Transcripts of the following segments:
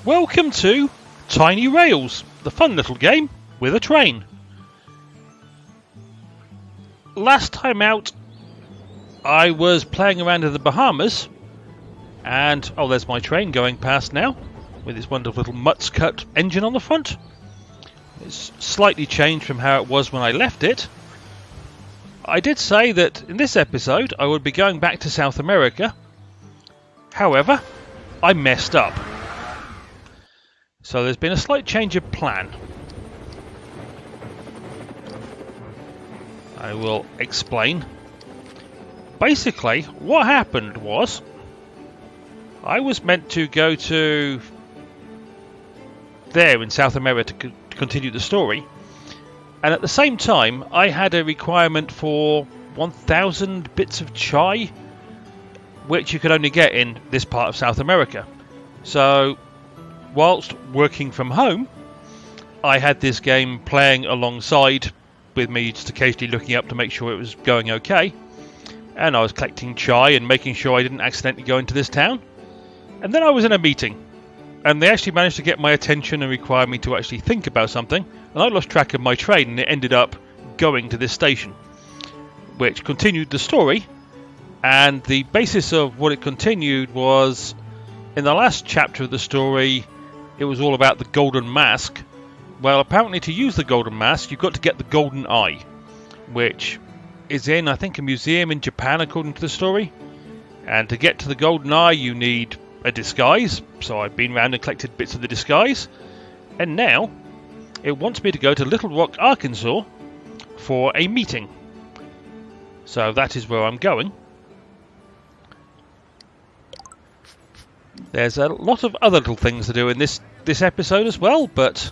Welcome to Tiny Rails, the fun little game with a train. Last time out, I was playing around in the Bahamas, and oh, there's my train going past now, with its wonderful little Mutz-cut engine on the front. It's slightly changed from how it was when I left it. I did say that in this episode I would be going back to South America. However, I messed up. So there's been a slight change of plan. I will explain. Basically, what happened was I was meant to go to there in South America to continue the story, and at the same time I had a requirement for 1,000 bits of chai, which you could only get in this part of South America. So whilst working from home, I had this game playing alongside with me, just occasionally looking up to make sure it was going okay, and I was collecting chai and making sure I didn't accidentally go into this town. And then I was in a meeting, and they actually managed to get my attention and require me to actually think about something, and I lost track of my train, and it ended up going to this station, which continued the story. And the basis of what it continued was, in the last chapter of the story, it was all about the golden mask. Well, apparently to use the golden mask, you've got to get the golden eye, which is in, I think, a museum in Japan, according to the story. And to get to the golden eye, you need a disguise. So I've been around and collected bits of the disguise. And now, it wants me to go to Little Rock, Arkansas for a meeting. So that is where I'm going. There's a lot of other little things to do in this episode as well, but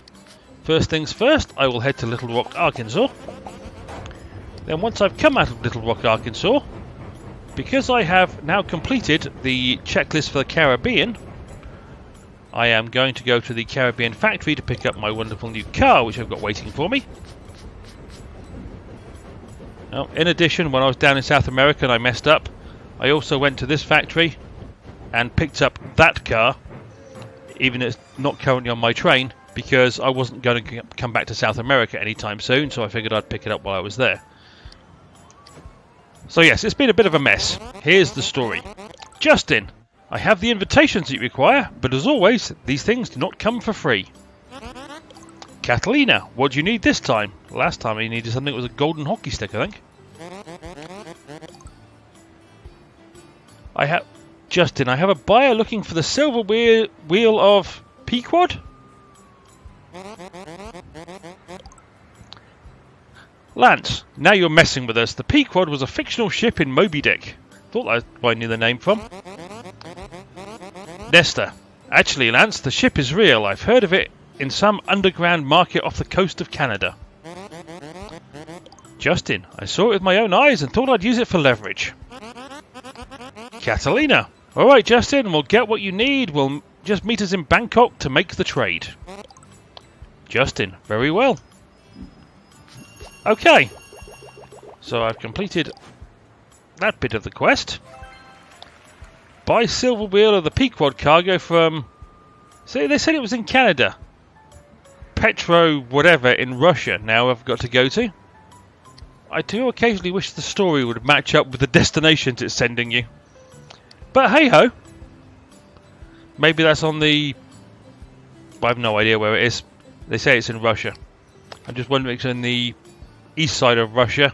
first things first, I will head to Little Rock, Arkansas. Then once I've come out of Little Rock, Arkansas, because I have now completed the checklist for the Caribbean, I am going to go to the Caribbean factory to pick up my wonderful new car, which I've got waiting for me. Now, in addition, when I was down in South America and I messed up, I also went to this factory and picked up that car, even though it's not currently on my train, because I wasn't going to come back to South America anytime soon, so I figured I'd pick it up while I was there. So yes, it's been a bit of a mess. Here's the story. Justin, I have the invitations that you require, but as always, these things do not come for free. Catalina, what do you need this time? Last time he needed something that was a golden hockey stick, I think. Justin, I have a buyer looking for the silver wheel of Pequod. Lance, now you're messing with us. The Pequod was a fictional ship in Moby Dick. Thought that's where I knew the name from. Nestor, actually, Lance, the ship is real. I've heard of it in some underground market off the coast of Canada. Justin, I saw it with my own eyes and thought I'd use it for leverage. Catalina, alright Justin, we'll get what you need. We'll just meet us in Bangkok to make the trade. Justin, very well. Okay, so I've completed that bit of the quest. Buy silver wheel of the Pequod cargo from... See, they said it was in Canada. Petro whatever in Russia now I've got to go to. I do occasionally wish the story would match up with the destinations it's sending you. But hey-ho. Maybe that's on the... I have no idea where it is. They say it's in Russia. I'm just wondering if it's in the east side of Russia,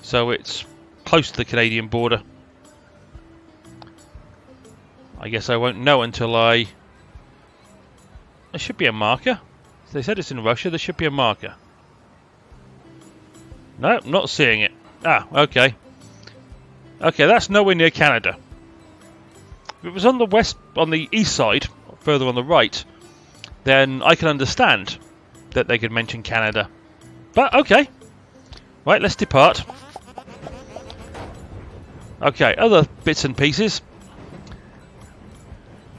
so it's close to the Canadian border. I guess I won't know until I... There should be a marker. They said it's in Russia, there should be a marker. No, not seeing it. Ah, okay. Okay, that's nowhere near Canada. If it was on the east side, further on the right, then I can understand that they could mention Canada. But, okay. Right, let's depart. Okay, other bits and pieces.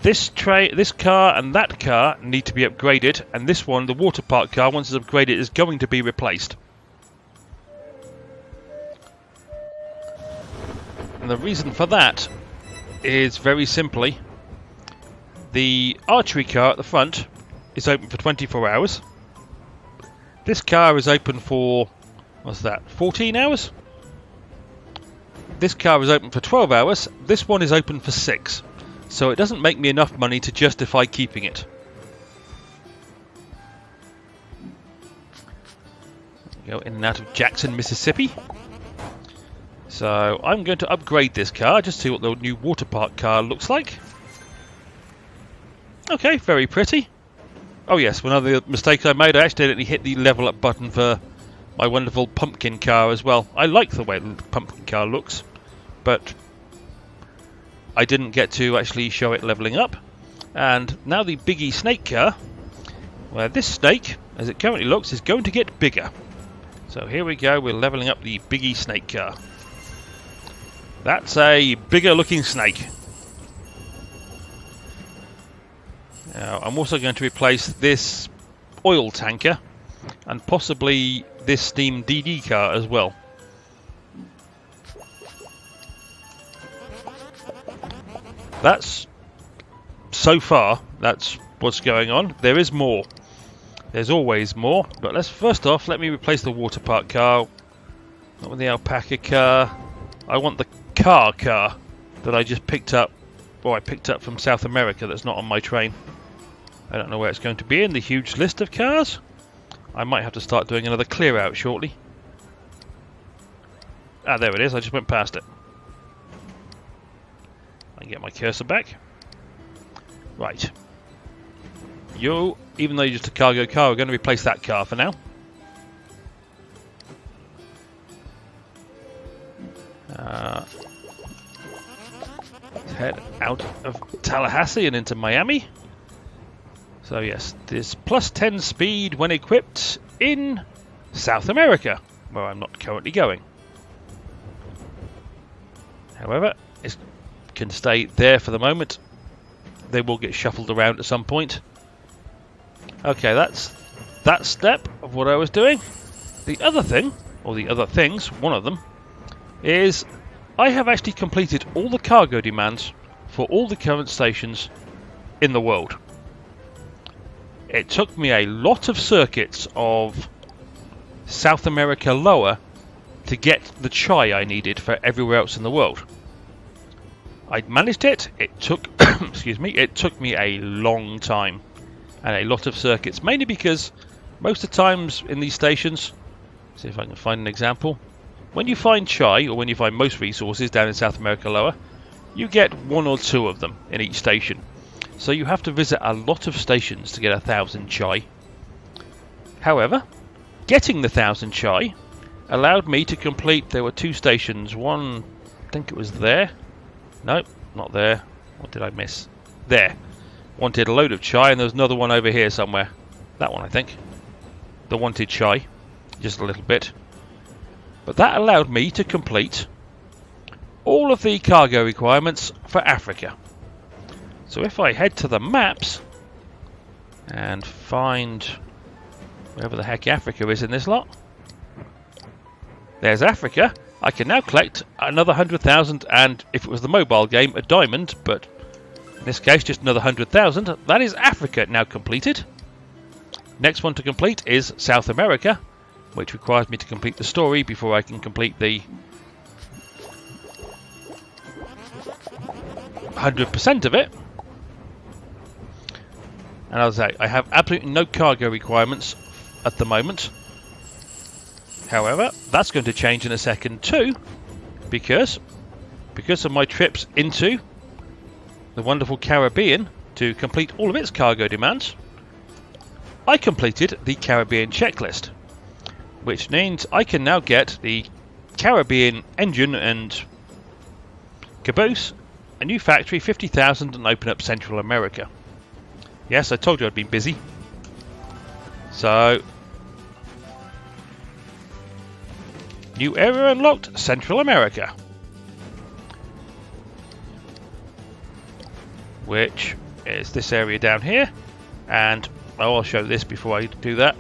This car and that car need to be upgraded, and this one, the water park car, once it's upgraded, is going to be replaced. And the reason for that is very simply The archery car at the front is open for 24 hours. This car is open for, what's that, 14 hours? This car is open for 12 hours. This one is open for 6. So it doesn't make me enough money to justify keeping it. Go in and out of Jackson, Mississippi. So I'm going to upgrade this car, just to see what the new water park car looks like. Okay, very pretty. Oh yes, one other mistake I made, I accidentally hit the level up button for my wonderful pumpkin car as well. I like the way the pumpkin car looks, but I didn't get to actually show it leveling up. And now the Biggie Snake car, where this snake, as it currently looks, is going to get bigger. So here we go, we're leveling up the Biggie Snake car. That's a bigger looking snake. Now, I'm also going to replace this oil tanker and possibly this steam DD car as well. That's, so far, that's what's going on. There is more. There's always more. But let's first off, let me replace the water park car. Not with the alpaca car. I want the car that I just picked up. Well, I picked up from South America that's not on my train. I don't know where it's going to be in the huge list of cars. I might have to start doing another clear out shortly. Ah, there it is. I just went past it. I can get my cursor back. Right. You, even though you're just a cargo car, we're going to replace that car for now. Let's head out of Tallahassee and into Miami. So yes, this plus 10 speed when equipped in South America, where I'm not currently going. However, it can stay there for the moment. They will get shuffled around at some point. Okay, that's that step of what I was doing. The other thing, or the other things, one of them, is I have actually completed all the cargo demands for all the current stations in the world. It took me a lot of circuits of South America lower to get the chai I needed for everywhere else in the world. I'd managed it. It took, excuse me, it took me a long time and a lot of circuits, mainly because most of the times in these stations, see if I can find an example, when you find chai, or when you find most resources down in South America lower, you get 1 or 2 of them in each station. So you have to visit a lot of stations to get 1,000 chai. However, getting the 1,000 chai allowed me to complete, there were 2 stations, one, I think it was there. Nope, not there. What did I miss? There. Wanted a load of chai, and there was another one over here somewhere. That one, I think. The wanted chai. Just a little bit. But that allowed me to complete all of the cargo requirements for Africa. So if I head to the maps and find wherever the heck Africa is in this lot. There's Africa. I can now collect another 100,000, and if it was the mobile game, a diamond, but in this case just another 100,000. That is Africa now completed. Next one to complete is South America, which requires me to complete the story before I can complete the 100% of it. And as I say, I have absolutely no cargo requirements at the moment. However, that's going to change in a second too, because of my trips into the wonderful Caribbean to complete all of its cargo demands. I completed the Caribbean checklist, which means I can now get the Caribbean Engine and Caboose, a new factory, 50,000, and open up Central America. Yes, I told you I'd been busy. So, new area unlocked, Central America. Which is this area down here. And I'll show this before I do that.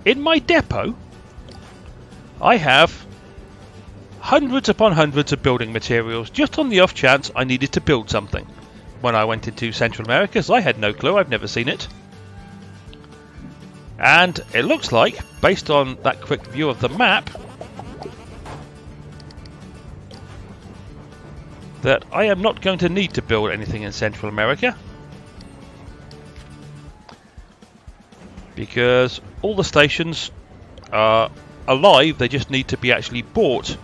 In my depot, I have hundreds upon hundreds of building materials, just on the off chance I needed to build something. when I went into Central America, so I had no clue. I've never seen it. And it looks like, based on that quick view of the map, that I am not going to need to build anything in Central America, because all the stations are alive. They just need to be actually bought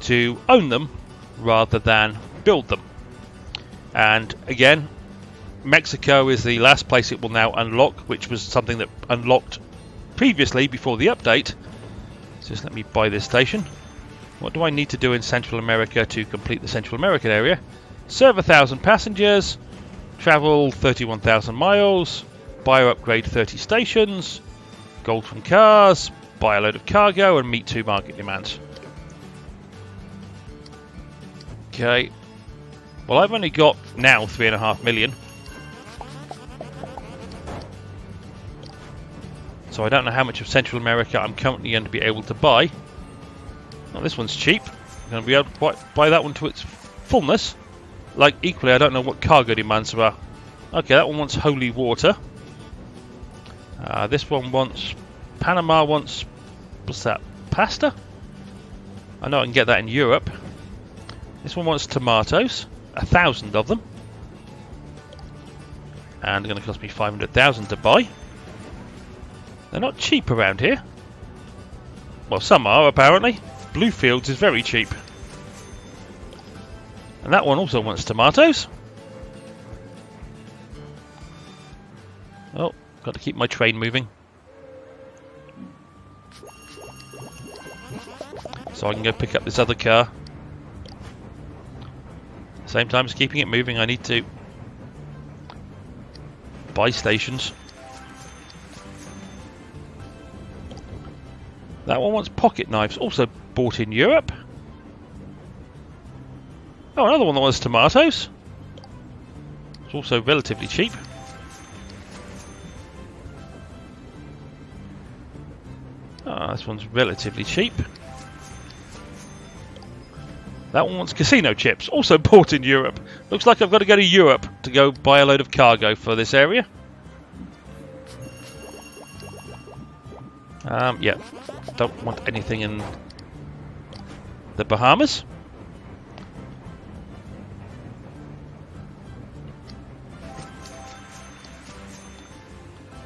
to own them rather than build them. And again, Mexico is the last place it will now unlock, which was something that unlocked previously before the update. So just let me buy this station. What do I need to do in Central America to complete the Central American area? Serve 1,000 passengers, travel 31,000 miles, buy or upgrade 30 stations, gold from cars, buy a load of cargo, and meet 2 market demands. Okay. Well, I've only got now 3.5 million. So I don't know how much of Central America I'm currently going to be able to buy. Well, this one's cheap. I'm going to be able to buy that one to its fullness. Like, equally, I don't know what cargo demands are. Okay, that one wants holy water. This one wants... Panama wants... What's that? Pasta? I know I can get that in Europe. This one wants tomatoes. 1,000 of them. And they're going to cost me 500,000 to buy. They're not cheap around here. Well, some are, apparently. Bluefields is very cheap. And that one also wants tomatoes. Oh, got to keep my train moving. So I can go pick up this other car. Same time as keeping it moving, I need to buy stations. That one wants pocket knives, also bought in Europe. Oh, another one that wants tomatoes. It's also relatively cheap. Ah, this one's relatively cheap. That one wants casino chips, also bought in Europe. Looks like I've got to go to Europe to go buy a load of cargo for this area. Yeah, don't want anything in the Bahamas.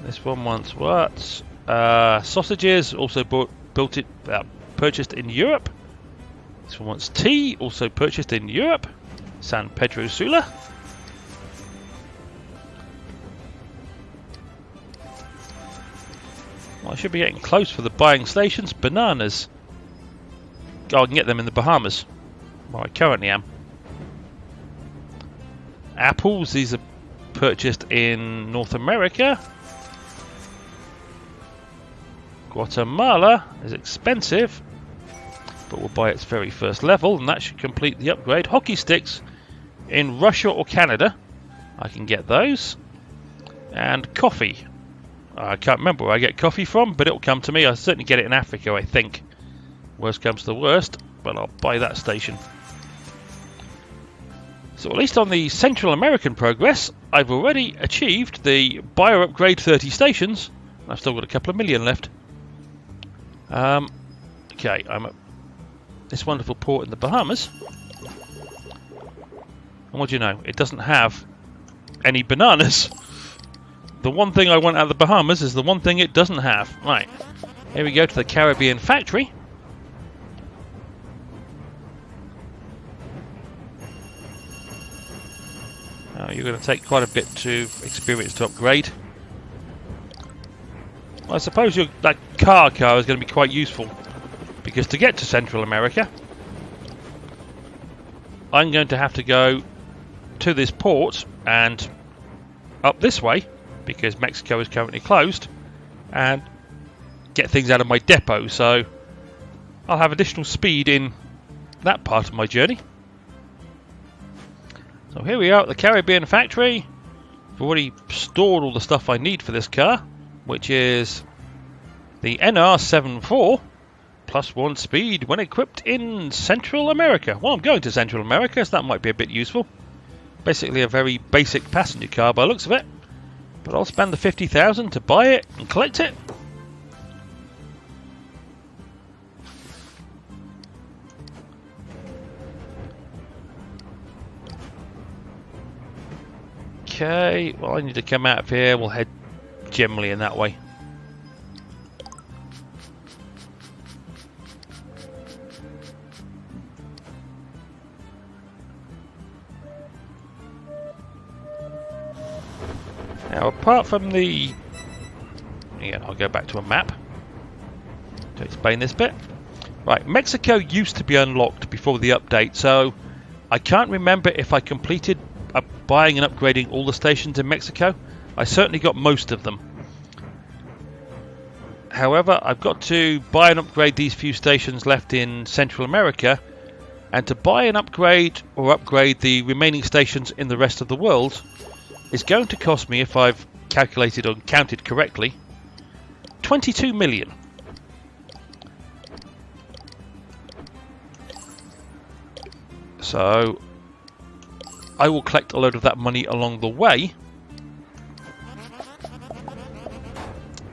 This one wants what? Sausages, also purchased in Europe. This one wants tea, also purchased in Europe. San Pedro Sula. Well, I should be getting close for the buying stations. Bananas. Oh, I can get them in the Bahamas. Well, I currently am. Apples, these are purchased in North America. Guatemala is expensive, but we'll buy its very first level, and that should complete the upgrade. Hockey sticks in Russia or Canada. I can get those. And coffee. I can't remember where I get coffee from, but it'll come to me. I'll certainly get it in Africa, I think. Worst comes to the worst, but I'll buy that station. So at least on the Central American progress, I've already achieved the buy or upgrade 30 stations. I've still got a couple of million left. Okay, I'm at this wonderful port in the Bahamas. And what do you know? It doesn't have any bananas. The one thing I want out of the Bahamas is the one thing it doesn't have. Right, here we go to the Caribbean factory. Now you're going to take quite a bit to experience to upgrade. Well, I suppose that car is going to be quite useful, because to get to Central America, I'm going to have to go to this port and up this way, because Mexico is currently closed, and get things out of my depot, so I'll have additional speed in that part of my journey. So here we are at the Caribbean factory. I've already stored all the stuff I need for this car, which is the NR74 +1 speed when equipped in Central America. Well, I'm going to Central America, so that might be a bit useful. Basically a very basic passenger car by the looks of it. But I'll spend the 50,000 to buy it and collect it. Okay, well I need to come out of here. We'll head generally in that way. Now, apart from the... Yeah, I'll go back to a map to explain this bit. Right, Mexico used to be unlocked before the update, so I can't remember if I completed buying and upgrading all the stations in Mexico. I certainly got most of them. However, I've got to buy and upgrade these few stations left in Central America, and to buy and upgrade or upgrade the remaining stations in the rest of the world is going to cost me, if I've calculated or counted correctly, 22 million. So I will collect a load of that money along the way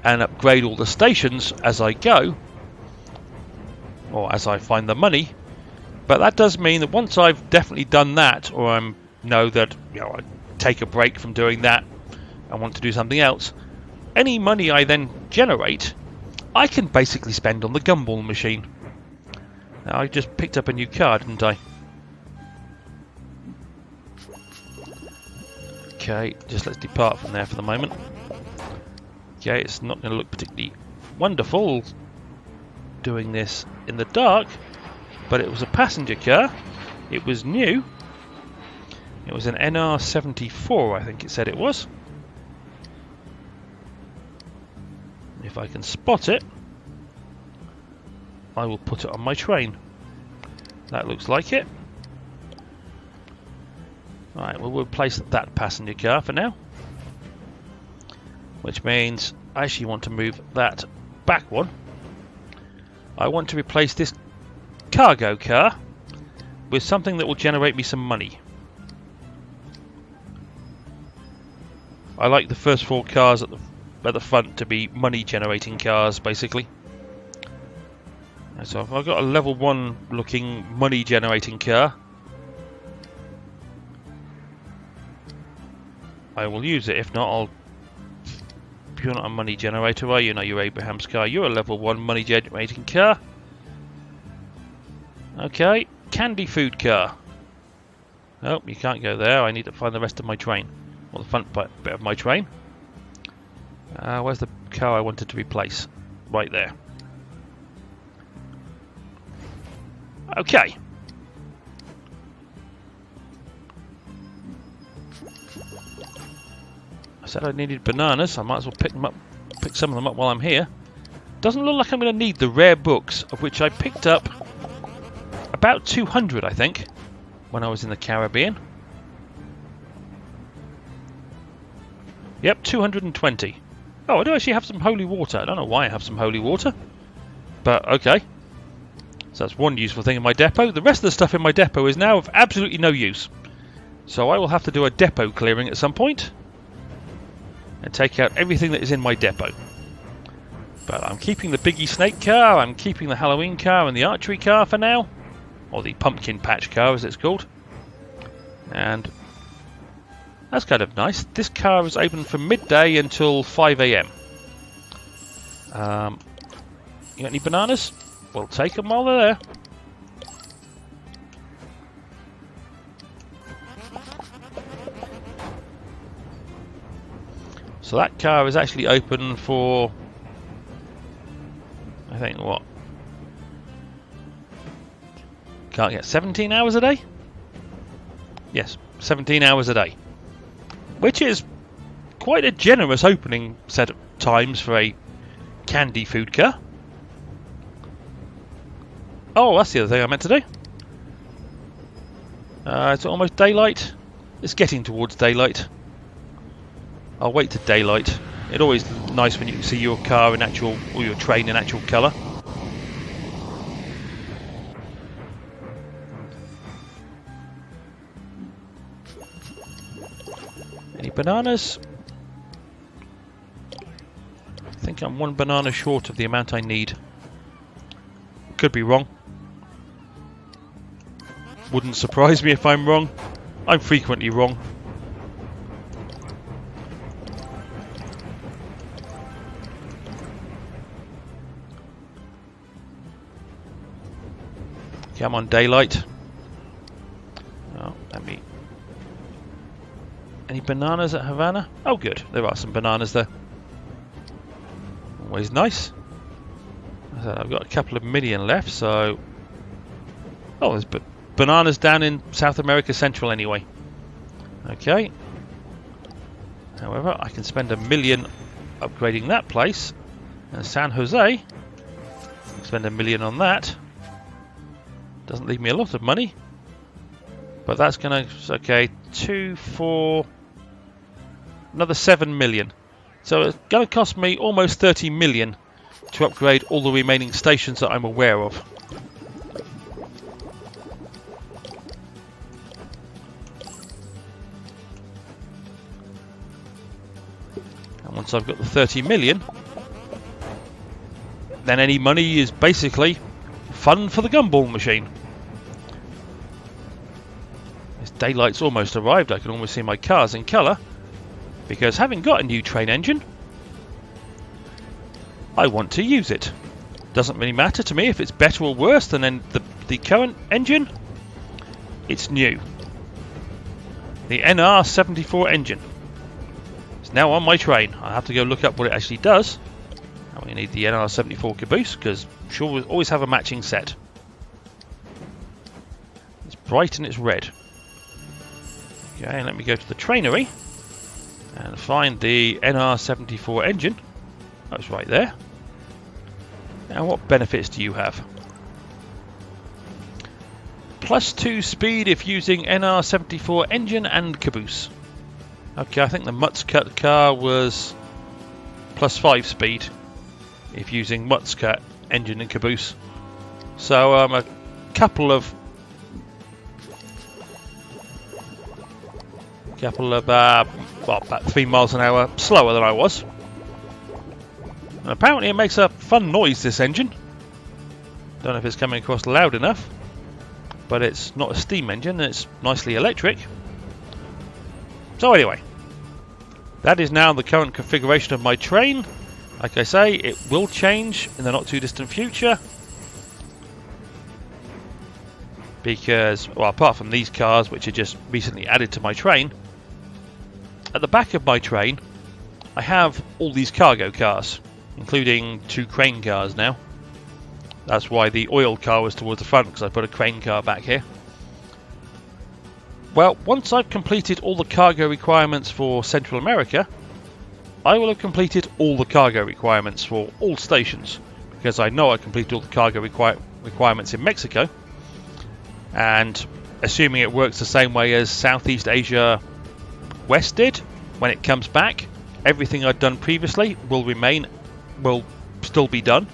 and upgrade all the stations as I go, or as I find the money. But that does mean that once I've definitely done that, or I know that, you know, I take a break from doing that and want to do something else, any money I then generate I can basically spend on the gumball machine. Now, I just picked up a new car, didn't I? Okay, just let's depart from there for the moment. Okay, it's not going to look particularly wonderful doing this in the dark, but it was a passenger car. It was new. It was an NR74, I think it said it was. If I can spot it, I will put it on my train. That looks like it. Right, well, we'll replace that passenger car for now. Which means I actually want to move that back one. I want to replace this cargo car with something that will generate me some money. I like the first four cars at the front to be money generating cars, basically. So if I've got a level 1 looking money generating car, I will use it. If not, I'll... You're not a money generator, are you? No, you're Abraham's car. You're a level 1 money generating car. Okay, candy food car. Oh, you can't go there. I need to find the rest of my train. Or the front bit of my train. Where's the car I wanted to replace? Right there. Okay. I said I needed bananas. I might as well pick some of them up while I'm here. Doesn't look like I'm going to need the rare books, of which I picked up about 200, I think, when I was in the Caribbean. Yep, 220. Oh, I do actually have some holy water. I don't know why I have some holy water, but okay. So that's one useful thing in my depot. The rest of the stuff in my depot is now of absolutely no use. So I will have to do a depot clearing at some point and take out everything that is in my depot. But I'm keeping the Biggie Snake car, I'm keeping the Halloween car and the archery car for now. Or the pumpkin patch car as it's called. And that's kind of nice. This car is open from midday until 5 AM. You got any bananas? We'll take them while they're there. So that car is actually open for, I think, what? Can't get 17 hours a day? Yes, 17 hours a day. Which is quite a generous opening set of times for a candy food car. Oh, that's the other thing I meant to do. It's almost daylight. It's getting towards daylight. I'll wait to daylight. It's always nice when you can see your car in actual, or your train in actual colour. bananas? I think I'm one banana short of the amount I need. Could be wrong. Wouldn't surprise me if I'm wrong. I'm frequently wrong. Come on, daylight. Oh, let me... Any bananas at Havana? Oh, good. There are some bananas there. Always nice. I've got a couple of million left, so... Oh, there's bananas down in South America Central anyway. Okay. However, I can spend $1 million upgrading that place. And San Jose, spend $1 million on that. Doesn't leave me a lot of money. But that's going to... Okay, 2, 4... Another 7 million. So it's going to cost me almost 30 million to upgrade all the remaining stations that I'm aware of. And once I've got the 30 million, then any money is basically fun for the gumball machine. This daylight's almost arrived. I can almost see my cars in colour. Because having got a new train engine, I want to use it. Doesn't really matter to me if it's better or worse than the current engine. It's new. The NR74 engine. It's now on my train. I have to go look up what it actually does. And we need the NR74 Caboose because sure we'll always have a matching set. It's bright and it's red. Okay, let me go to the trainery and find the NR74 engine. That's right there. Now, what benefits do you have? +2 speed if using NR74 engine and caboose. Okay, I think the Mutz Cut car was +5 speed if using Mutz Cut engine and caboose. So a couple of well, about 3 miles an hour slower than I was. And apparently it makes a fun noise, this engine. Don't know if it's coming across loud enough, but it's not a steam engine, it's nicely electric. So anyway, that is now the current configuration of my train. Like I say, it will change in the not too distant future. Because, well, apart from these cars, which are just recently added to my train, at the back of my train, I have all these cargo cars, including 2 crane cars now. That's why the oil car was towards the front, because I put a crane car back here. Well, once I've completed all the cargo requirements for Central America, I will have completed all the cargo requirements for all stations, because I know I completed all the cargo requirements in Mexico. And assuming it works the same way as Southeast Asia West did, when it comes back, everything I'd done previously will still be done.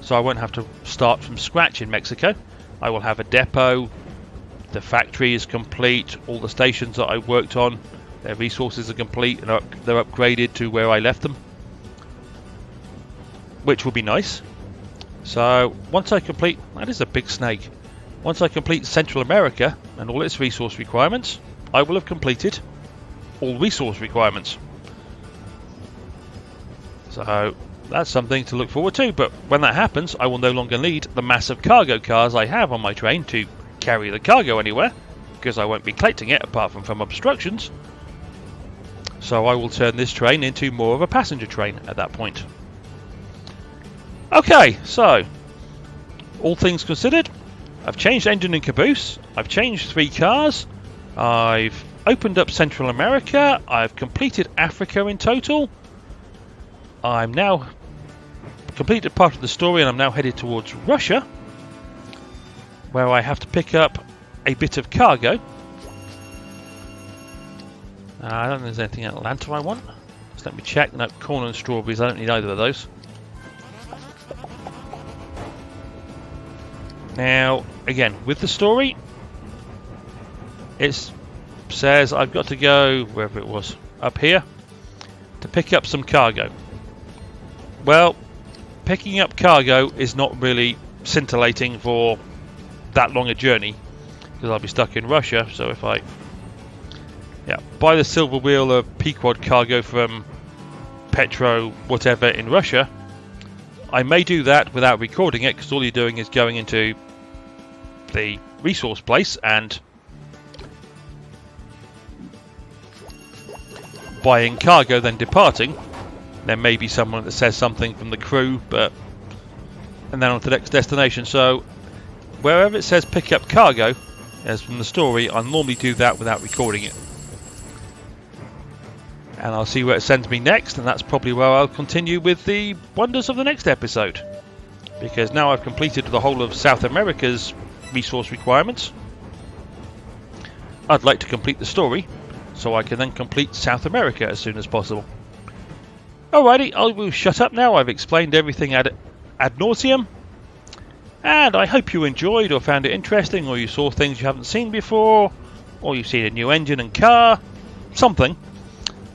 So I won't have to start from scratch in Mexico. I will have a depot, the factory is complete, all the stations that I worked on, their resources are complete and they're upgraded to where I left them, which will be nice. So once I complete, that is a big snake. Once I complete Central America and all its resource requirements, I will have completed all resource requirements. So that's something to look forward to, but when that happens, I will no longer need the massive cargo cars I have on my train to carry the cargo anywhere, because I won't be collecting it apart from obstructions. So I will turn this train into more of a passenger train at that point. Okay, so all things considered, I've changed engine and caboose, I've changed 3 cars, I've opened up Central America, I've completed Africa in total, I'm now completed part of the story and I'm now headed towards Russia, where I have to pick up a bit of cargo. I don't think there's anything in Atlanta I want. Just let me check. No, corn and strawberries, I don't need either of those. Now, again, with the story, it says I've got to go, wherever it was, up here to pick up some cargo. Well, picking up cargo is not really scintillating for that long a journey, because I'll be stuck in Russia. So if I buy the silver wheel of Pequod cargo from Petro whatever in Russia, I may do that without recording it, because all you're doing is going into the resource place and buying cargo, then departing. There may be someone that says something from the crew, and then on to the next destination. So wherever it says pick up cargo, as from the story, I normally do that without recording it. And I'll see where it sends me next, and that's probably where I'll continue with the wonders of the next episode. Because now I've completed the whole of South America's resource requirements, I'd like to complete the story, so I can then complete South America as soon as possible. Alrighty, I will shut up now. I've explained everything ad nauseum. And I hope you enjoyed or found it interesting, or you saw things you haven't seen before, or you've seen a new engine and car, something.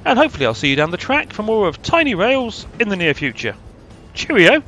And hopefully I'll see you down the track for more of Tiny Rails in the near future. Cheerio!